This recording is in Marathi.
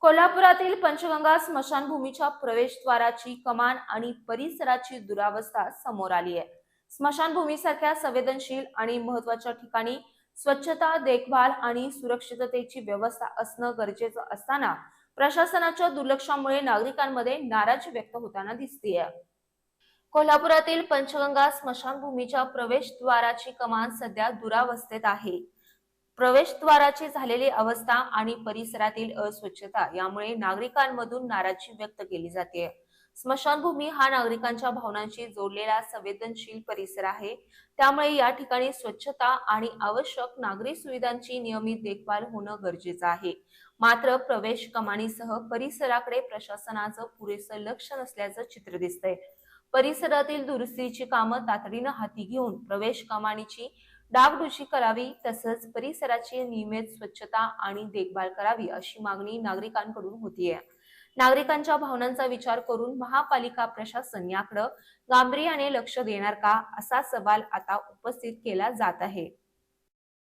कोल्हापुरातील पंचगंगा स्मशानभूमीच्या प्रवेशद्वाराची कमान आणि परिसराची दुरावस्था समोर आली आहे। स्मशानभूमीसारख्या संवेदनशील आणि महत्त्वाच्या ठिकाणी स्वच्छता, देखभाल आणि सुरक्षिततेची व्यवस्था असणं गरजेचं असताना प्रशासनाच्या दुर्लक्षामुळे नागरिकांमध्ये नाराजी व्यक्त होताना दिसतेय। कोल्हापुरातील पंचगंगा स्मशानभूमीच्या प्रवेशद्वाराची कमान सध्या दुरावस्थेत आहे। प्रवेशद्वाराची झालेली अवस्था आणि परिसरातील अस्वच्छता यामुळे नागरिकांमधून नाराजी व्यक्त केली जाते। स्मशानभूमी हा नागरिकांच्या भावनांशी जोडलेला संवेदनशील परिसर आहे, त्यामुळे या ठिकाणी स्वच्छता आणि आवश्यक नागरी सुविधांची नियमित देखभाल होणं गरजेचं आहे। मात्र प्रवेश कमानीसह परिसराकडे प्रशासनाचं पुरेसं लक्ष नसल्याचं चित्र दिसतंय। परिसरातील दुरुस्तीची कामं तातडीनं हाती घेऊन प्रवेश कमानीची डागडुजी करावी, तसंच परिसराची नियमित स्वच्छता आणि देखभाल करावी अशी मागणी नागरिकांकडून होतीये। नागरिकांच्या भावनांचा विचार करून महापालिका प्रशासन याकडे गांभीर्याने लक्ष देणार का, असा सवाल आता उपस्थित केला जात आहे।